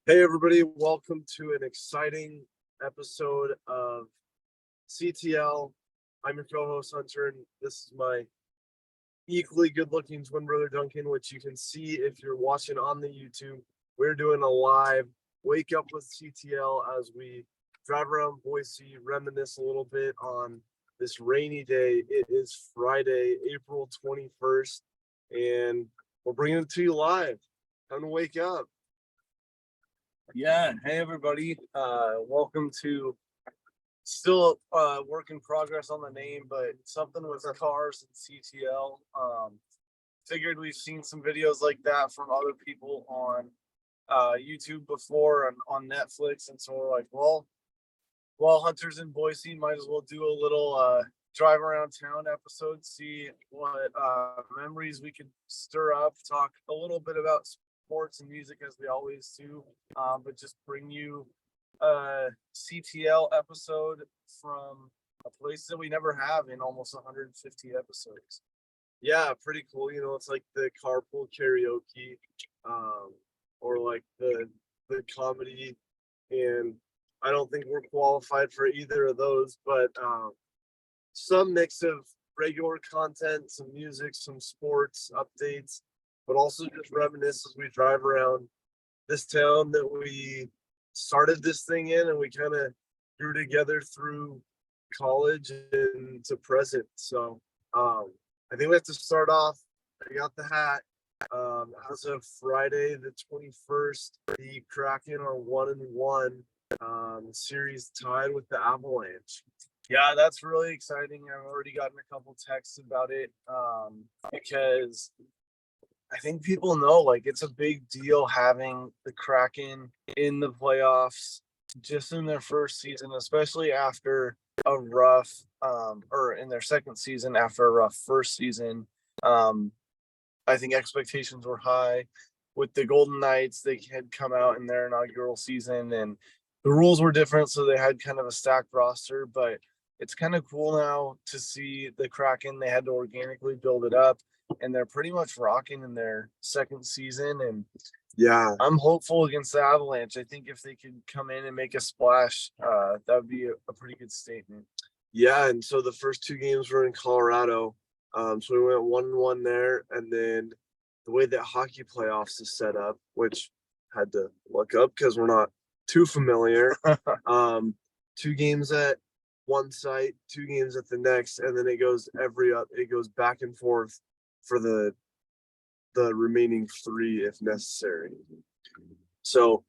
Hey everybody, welcome to an exciting episode of CTL. I'm your co-host Hunter, and this is my equally good-looking twin brother Duncan, which you can see if you're watching on the YouTube. We're doing a live Wake Up with CTL as we drive around Boise, reminisce a little bit on this rainy day. It is Friday, April 21st, and we're bringing it to you live. Time to wake up. Yeah, hey everybody. Welcome to still work in progress on the name, but something with cars and CTL. Figured we've seen some videos like that from other people on YouTube before and on Netflix, and so we're like, well, while Hunter's in Boise, might as well do a little drive around town episode, see what memories we could stir up, talk a little bit about sports and music as we always do, but just bring you a CTL episode from a place that we never have in almost 150 episodes. Yeah, pretty cool. You know, it's like the carpool karaoke, or like the comedy, and I don't think we're qualified for either of those, but some mix of regular content, some music, some sports updates, but also just reminisce as we drive around this town that we started this thing in, and we kind of grew together through college and to present. So I think we have to start off. I got the hat. As of Friday the 21st, the Kraken are 1-1. Series tied with the Avalanche. Yeah, that's really exciting. I've already gotten a couple texts about it, because I think people know, like, it's a big deal having the Kraken in the playoffs just in their first season, especially after a rough, or in their second season after a rough first season. I think expectations were high with the Golden Knights. They had come out in their inaugural season, and the rules were different, so they had kind of a stacked roster. But it's kind of cool now to see the Kraken. They had to organically build it up, and they're pretty much rocking in their second season. And yeah, I'm hopeful against the Avalanche. I think if they could come in and make a splash, that would be a pretty good statement. Yeah, and so the first two games were in Colorado. So we went 1-1 there, and then the way that hockey playoffs is set up, which had to look up because we're not too familiar. 2 games at one site, 2 games at the next, and then it goes back and forth for the remaining 3 if necessary. So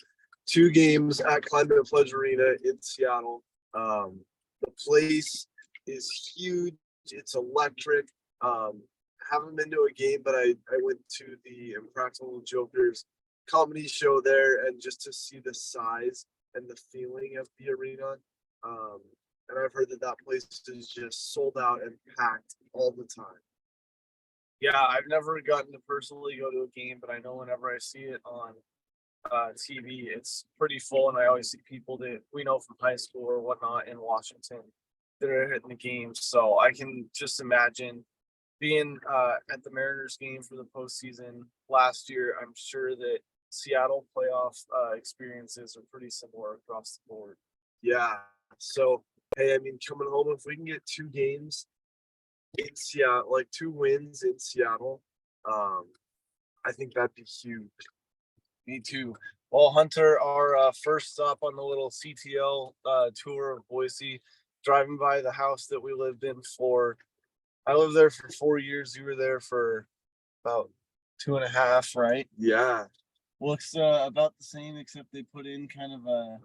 2 games at Climate Pledge Arena in Seattle. The place is huge. It's electric. Haven't been to a game, but I went to the Impractical Jokers comedy show there, and just to see the size and the feeling of the arena. And I've heard that place is just sold out and packed all the time. Yeah, I've never gotten to personally go to a game, but I know whenever I see it on TV, it's pretty full, and I always see people that we know from high school or whatnot in Washington that are hitting the games. So I can just imagine being at the Mariners game for the postseason last year. I'm sure that Seattle playoff experiences are pretty similar across the board. Yeah. So, hey, I mean, coming home, if we can get 2 games in Seattle, like 2 wins in Seattle, I think that'd be huge. Me too. Well, Hunter, our first stop on the little CTL tour of Boise, driving by the house that we lived in I lived there for 4 years. You were there for about 2.5, right? Yeah. Looks about the same, except they put in kind of a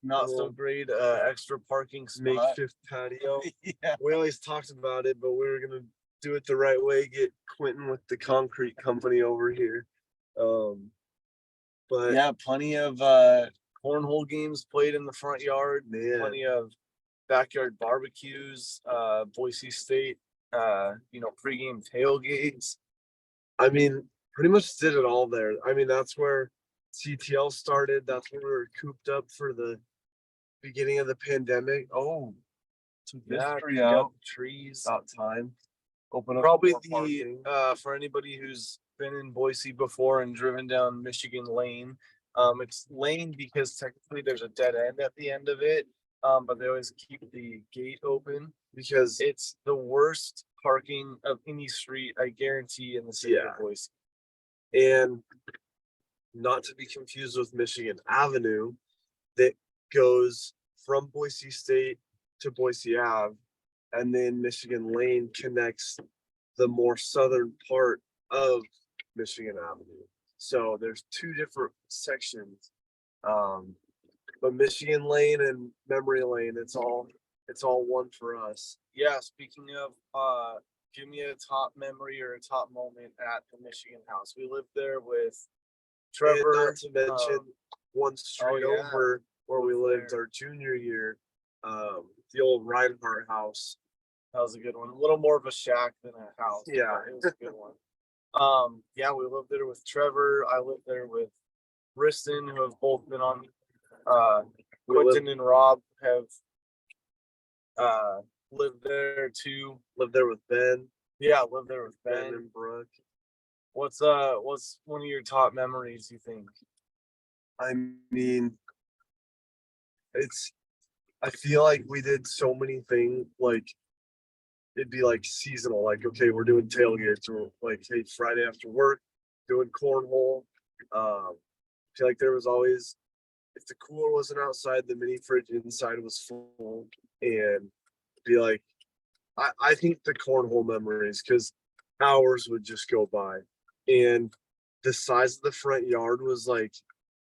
not so great extra parking spot. Makeshift patio. Yeah. We always talked about it, but we were gonna do it the right way. Get Quentin with the concrete company over here. But yeah, plenty of cornhole games played in the front yard. Man. Plenty of backyard barbecues, Boise State, pregame tailgates. I mean, pretty much did it all there. I mean, that's where CTL started. That's where we were cooped up for the beginning of the pandemic. Oh, yeah, out trees. About time. Open up. Probably for anybody who's been in Boise before and driven down Michigan Lane, It's lane because technically there's a dead end at the end of it. But they always keep the gate open because it's the worst parking of any street, I guarantee, in the city of Boise. And not to be confused with Michigan Avenue, that goes from Boise State to Boise Ave, and then Michigan Lane connects the more southern part of Michigan Avenue. So there's two different sections. But Michigan Lane and Memory Lane, it's all one for us. Yeah, speaking of give me a top memory or a top moment at the Michigan house. We lived there with Trevor. And not to mention one street over where we lived our junior year, the old Reinhardt house. That was a good one. A little more of a shack than a house. Yeah, it was a good one. Yeah, we lived there with Trevor. I lived there with Riston, who have both been on. Quentin and Rob have lived there too. Lived there with Ben. Yeah, lived there with Ben and Brooke. What's one of your top memories, you think? I mean, I feel like we did so many things, like it'd be like seasonal, like, okay, we're doing tailgates, or like, hey, Friday after work, doing cornhole. I feel like there was always, if the cooler wasn't outside, the mini fridge inside was full, and be like, I think the cornhole memories, because hours would just go by, and the size of the front yard was like,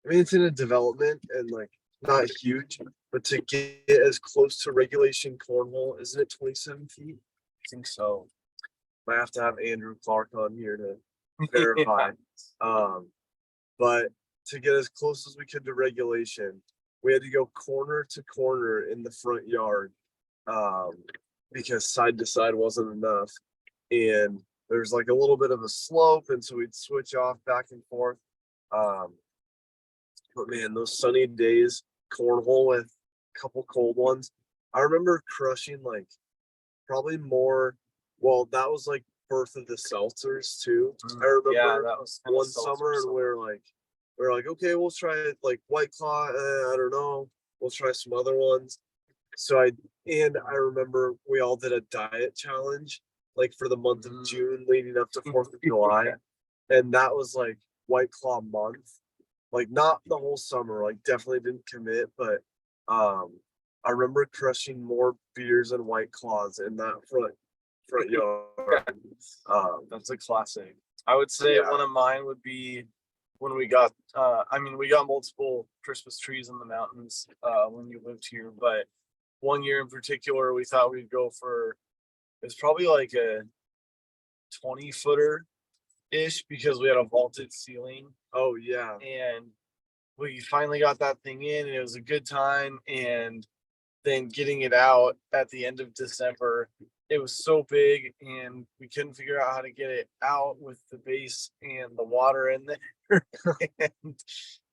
I mean, it's in a development and like not huge, but to get as close to regulation cornhole, isn't it 27 feet? I think so. Might have to have Andrew Clark on here to verify. But to get as close as we could to regulation, we had to go corner to corner in the front yard, because side to side wasn't enough. And there's like a little bit of a slope, and so we'd switch off back and forth. But man, those sunny days, cornhole with a couple cold ones. I remember crushing like probably more. Well, that was like birth of the seltzers too. I remember that was one summer, and we were like, okay, we'll try it like White Claw. I don't know. We'll try some other ones. So I remember we all did a diet challenge like for the month of June leading up to 4th of July. And that was like White Claw month. Like not the whole summer, like definitely didn't commit, but I remember crushing more beers and White Claws in that front yard. That's a classic. I would say one of mine would be when we got we got multiple Christmas trees in the mountains when you lived here, but one year in particular we thought we'd go for, it's probably like a 20-footer ish, because we had a vaulted ceiling. Oh yeah. And we finally got that thing in, and it was a good time. And then getting it out at the end of December, it was so big, and we couldn't figure out how to get it out with the base and the water in there. And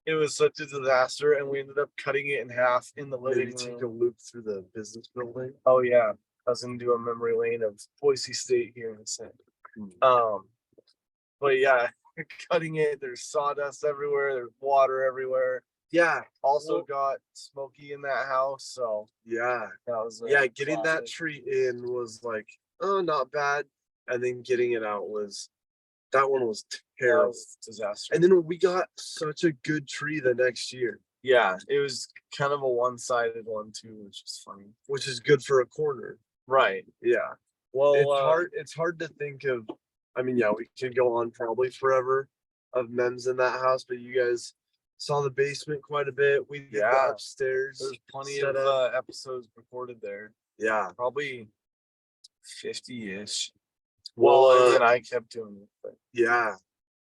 it was such a disaster, and we ended up cutting it in half in the living room. Take a loop through the business building. Oh yeah, I was gonna do a memory lane of Boise State here in a second. But yeah, cutting it, there's sawdust everywhere, there's water everywhere. Yeah. Also got smoky in that house, so yeah, that was getting that tree in was like, oh, not bad, and then getting it out was, that one was terrible. That was disaster. And then we got such a good tree the next year. Yeah, it was kind of a one-sided one too, which is funny. Which is good for a corner. Right. Yeah. Well, it's hard to think of. I mean, yeah, we could go on probably forever of memes in that house, but you guys saw the basement quite a bit. We did the upstairs. There's plenty of episodes recorded there. Yeah. Probably 50-ish. Well, and then I kept doing it. But. Yeah.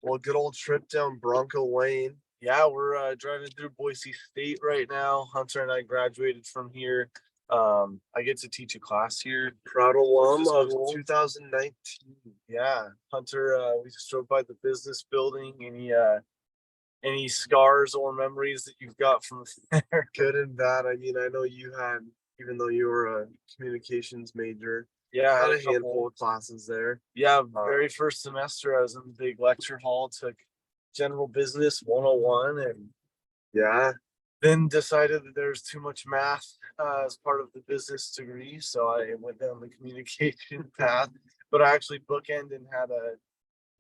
Well, good old trip down Bronco Lane. Yeah, we're driving through Boise State right now. Hunter and I graduated from here. I get to teach a class here. Proud alum of 2019. Yeah, Hunter, we just drove by the business building. Any scars or memories that you've got from there? Good and bad. I mean, I know you had, even though you were a communications major. Yeah, I had a handful of classes there. Yeah, very first semester I was in the big lecture hall, took General Business 101, and Yeah, Then decided that there's too much math as part of the business degree, so I went down the communication path. But I actually bookended and had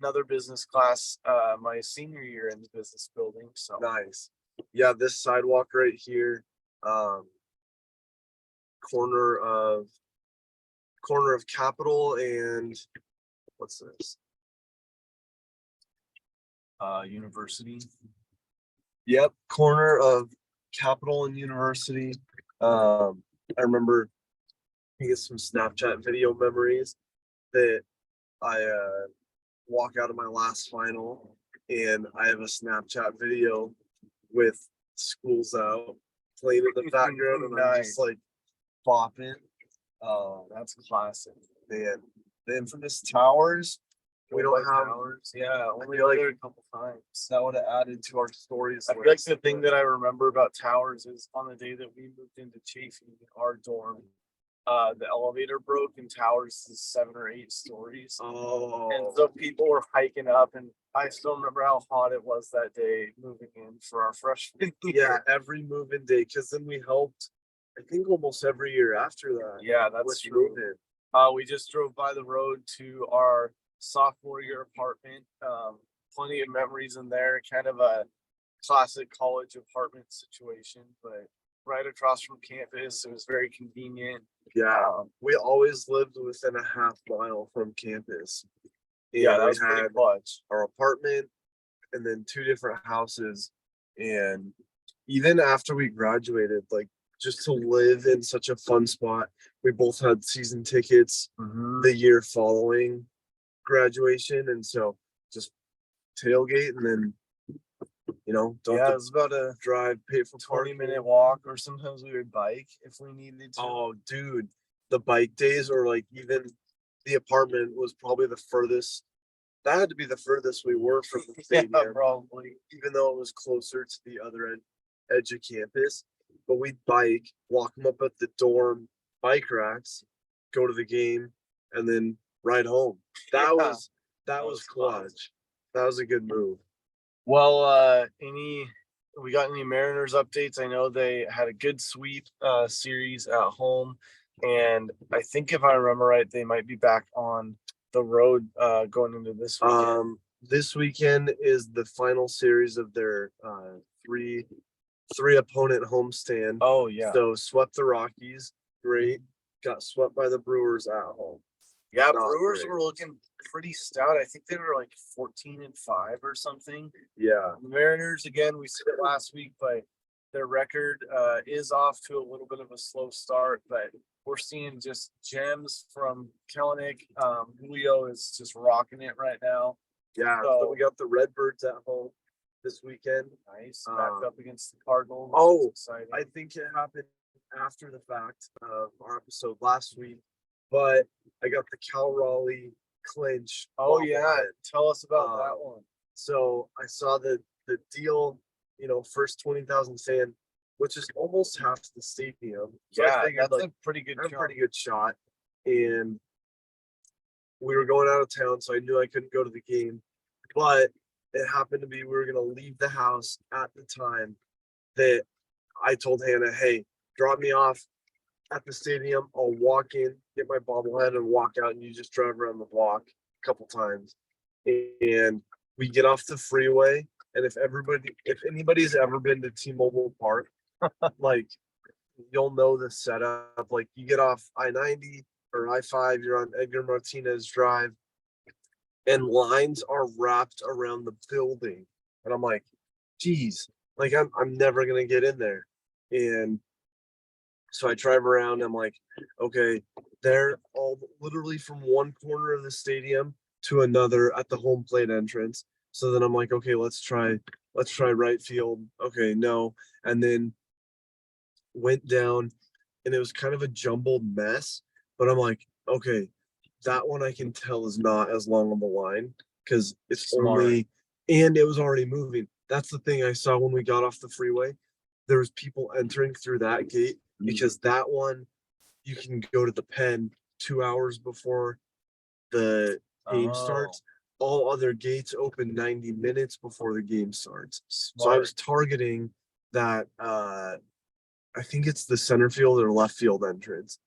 another business class my senior year in the business building. So nice. Yeah, this sidewalk right here, um, corner of Capitol and what's this? university. Yep, corner of Capitol and University. I remember I get some Snapchat video memories that I walk out of my last final and I have a Snapchat video with schools out playing in the background and I'm just Nice. like bopping. That's classic. Man, the infamous towers. We don't have. Towers. Yeah, only feel like- there a couple times. That would have added to our stories. I feel like the thing that I remember about towers is on the day that we moved into Chafee, our dorm, the elevator broke and towers is 7 or 8 stories. And Oh, so people were hiking up, and I still remember how hot it was that day moving in for our freshman yeah, year. every move-in day. Because then we helped. I think almost every year after that. Yeah, that's with true. move-in. We just drove by the road to our sophomore year apartment. Plenty of memories in there, kind of a classic college apartment situation, but right across from campus. It was very convenient. Yeah, Um, we always lived within a half mile from campus. yeah, And that we was pretty had clutch. our apartment and then 2 different houses. And even after we graduated, like just to live in such a fun spot, we both had season tickets the year following graduation. And so just tailgate and then, don't Yeah, have it to was about a drive, pay for 20-minute parking. walk, or sometimes we would bike if we needed to. Oh, dude, the bike days or like even the apartment was probably the furthest. That had to be the furthest we were from the Yeah, stadium, probably. even though it was closer to the other edge of campus. But we'd bike, walk them up at the dorm bike racks, go to the game, and then ride home. That Yeah, was that was fun. clutch. That was a good move. Well, we got any Mariners updates? I know they had a good sweep series at home, and I think if I remember right, they might be back on the road going into this weekend. This weekend is the final series of their three opponent homestand. Oh yeah, So swept the Rockies, great. Got swept by the Brewers at home. yeah. not Brewers great. were looking pretty stout. I think they were like 14-5 or something. Yeah, The Mariners, again, we said it last week, but their record is off to a little bit of a slow start, but we're seeing just gems from Kellenic. Julio is just rocking it right now. yeah. So- So we got the Redbirds at home this weekend. Nice. Backed up against the Cardinals. oh, which is exciting. I think it happened after the fact of our episode last week, but I got the Cal Raleigh clinch. Oh yeah. bobblehead. Tell us about that Um, one. So I saw the deal, first 20,000 fan, which is almost half the stadium. So I Yeah, figured, that's like, a pretty good a shot. pretty good shot. And we were going out of town, so I knew I couldn't go to the game. But it happened to be we were gonna leave the house at the time that I told Hannah, hey, drop me off at the stadium. I'll walk in, get my bobblehead, and walk out, and you just drive around the block a couple times. And we get off the freeway, and if anybody's ever been to T-Mobile Park, like you'll know the setup. Like you get off I-90 or I-5, you're on Edgar Martinez Drive, and lines are wrapped around the building. And I'm like, geez, like I'm never gonna get in there. And so I drive around, I'm like, okay, they're all literally from one corner of the stadium to another at the home plate entrance. So then I'm like, okay, let's try right field. Okay, no. And then went down and it was kind of a jumbled mess. But I'm like, okay, that one I can tell is not as long on the line because it's Smart. and it was already moving. That's the thing I saw when we got off the freeway. There was people entering through that gate because that one you can go to the pen 2 hours before the game starts. All other gates open 90 minutes before the game starts. So I was targeting that I think it's the center field or left field entrance.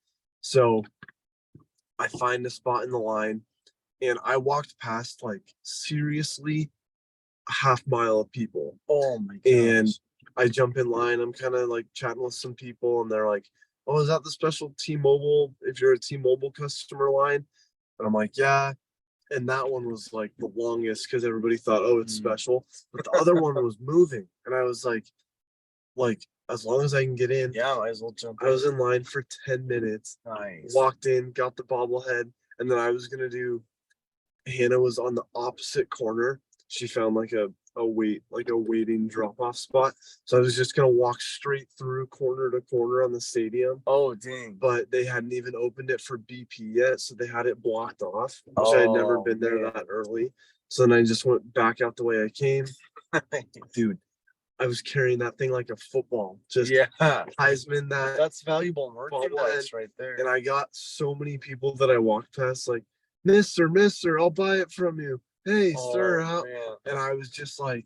So I find a spot in the line, and I walked past like seriously a half mile of people. Oh my And gosh. I jump in line. I'm kind of like chatting with some people, and they're like, "Oh, is that the special T-Mobile? If you're a T-Mobile customer line?" And I'm like, "Yeah." And that one was like the longest because everybody thought, "Oh, it's Mm. special." But the other one was moving, and I was like as long as I can get in. Yeah, might as well jump I was in line for 10 minutes, Nice. walked in, got the bobblehead, and then I was gonna do. Hannah was on the opposite corner. She found like a waiting drop off spot. So I was just gonna walk straight through corner to corner on the stadium. Oh, dang. But they hadn't even opened it for BP yet, so they had it blocked off, which I had never Oh, been there man. that early. So then I just went back out the way I came. Dude, I was carrying that thing like a football. Just Yeah, Heisman that that's valuable merchandise bobblehead. right there. And I got so many people that I walked past like, Mister, I'll buy it from you. Hey, sir, Oh, how? man. And I was just like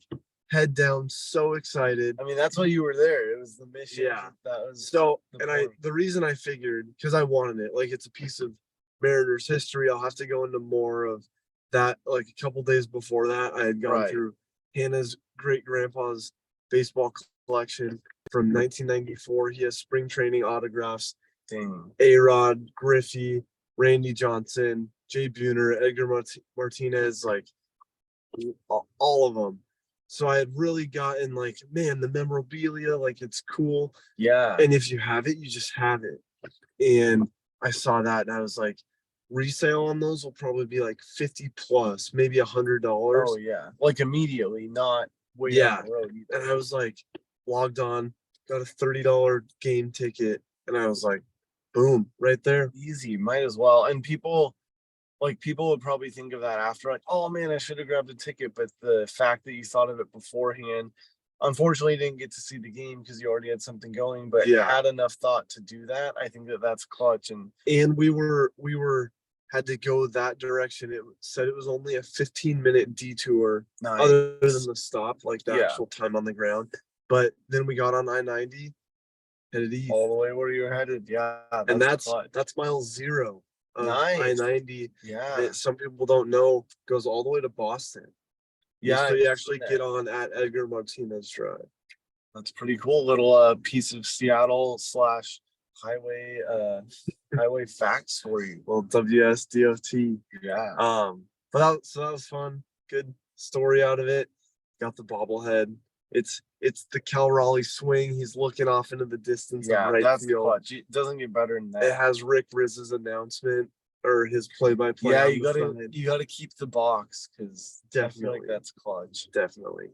head down, so excited. I mean, that's why you were there. It was the mission. Yeah. That was So, the and point. the reason I figured, because I wanted it, like it's a piece of Mariners history. I'll have to go into more of that. Like a couple days before that, I had gone Right. through Hannah's great grandpa's baseball collection from 1994. He has spring training autographs. Dang. A-Rod, Griffey, Randy Johnson, Jay Buhner, Edgar Martinez, like all of them. So I had really gotten like, man, the memorabilia, like it's cool. Yeah. And if you have it, you just have it. And I saw that and I was like, resale on those will probably be like 50 plus, maybe $100. Oh yeah. Like immediately, not way Yeah. down the road either. And I was like, logged on, got a $30 game ticket, and I was like, boom, right there. Easy, might as well. And people would probably think of that after, like, oh man, I should have grabbed a ticket. But the fact that you thought of it beforehand, unfortunately, you didn't get to see the game because you already had something going, but Yeah. had enough thought to do that. I think that that's clutch. And we were had to go that direction. It said it was only a 15-minute detour, nice. other than the stop, like the Yeah. actual time on the ground. But then we got on I-90, headed east, all the way where you're headed. Yeah, and that's clutch. mile zero of Nice. I-90. Yeah. That some people don't know goes all the way to Boston. Yeah, so I've you actually seen get that. on at Edgar Martinez Drive. That's pretty cool. Little piece of Seattle slash highway facts for you. Well, WSDOT. Yeah. But that was fun. Good story out of it. Got the bobblehead. It's the Cal Raleigh swing. He's looking off into the distance of Yeah, right that's field. clutch. It doesn't get better than It that. has Rick Rizz's announcement or his play-by-play. Yeah, on you the gotta side. you gotta keep the box because I feel like Definitely. that's clutch. Definitely.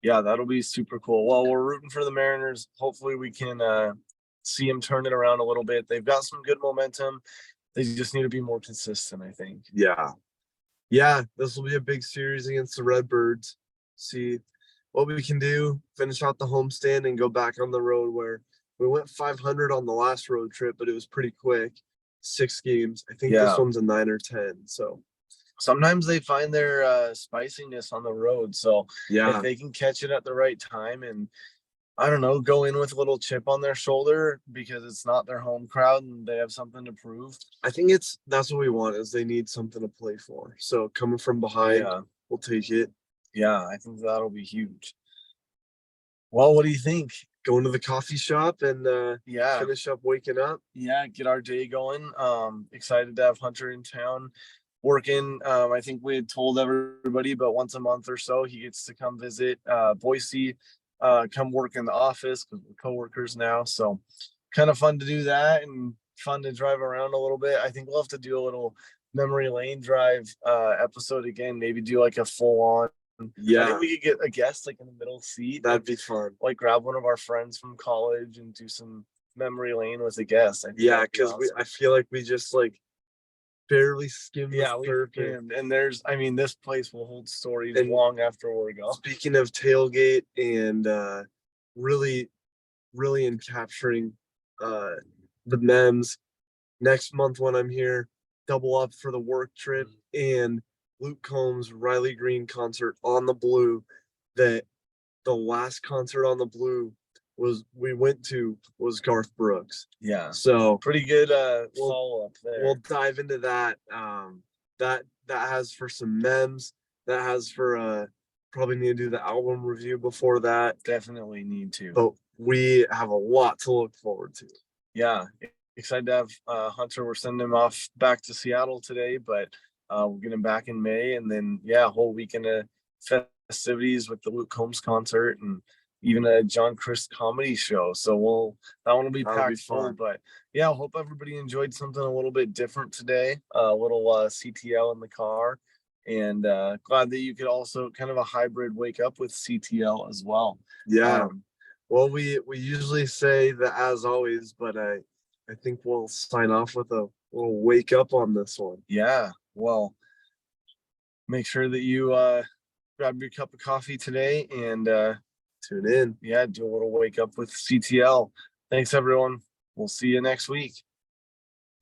Yeah, that'll be super cool. Well, we're rooting for the Mariners. Hopefully we can see them turn it around a little bit. They've got some good momentum. They just need to be more consistent, I think. Yeah. Yeah, this will be a big series against the Redbirds. See what we can do, finish out the homestand and go back on the road where we went 500 on the last road trip, but it was pretty quick. 6 games. I think this Yeah. one's a 9 or 10. So Sometimes they find their spiciness on the road. So yeah, if they can catch it at the right time and I don't know, go in with a little chip on their shoulder because it's not their home crowd and they have something to prove. I think that's what we want is they need something to play for. So coming from behind, Yeah. we'll take it. Yeah, I think that'll be huge. Well, what do you think? Going to the coffee shop and Yeah. finish up waking up. Yeah, get our day going. Excited to have Hunter in town working. I think we had told everybody, but once a month or so, he gets to come visit Boise, come work in the office because we're coworkers now. So kind of fun to do that and fun to drive around a little bit. I think we'll have to do a little memory lane drive episode again, maybe do like a full on. I Yeah, think we could get a guest like in the middle seat. that'd be fun. Like grab one of our friends from college and do some memory lane with a guest. I think Yeah, that'd be because awesome. I feel like we just like barely skimmed the Yeah, we surface. can. And this place will hold stories And long after we're gone. Speaking of tailgate and really, really in capturing the memes, next month when I'm here, double up for the work trip and Luke Combs, Riley Green concert on the Blue that the last concert on the Blue we went to was Garth Brooks. Yeah. So Pretty good We'll- follow up there. we'll dive into that. That has for some memes. That has for probably need to do the album review before that. Definitely need to. But we have a lot to look forward to. Yeah. Excited to have Hunter. We're sending him off back to Seattle today, but we'll get him back in May, and then a whole weekend of festivities with the Luke Combs concert and even a John Chris comedy show. So that one will be That'll be packed full. fun. But I hope everybody enjoyed something a little bit different today. A little CTL in the car, and glad that you could also kind of a hybrid wake up with CTL as well. Yeah. Well, we usually say the as always, but I think we'll sign off with a little wake up on this one. Yeah. Well, make sure that you grab your cup of coffee today and Tune in. do a little wake up with CTL. Thanks, everyone. We'll see you next week.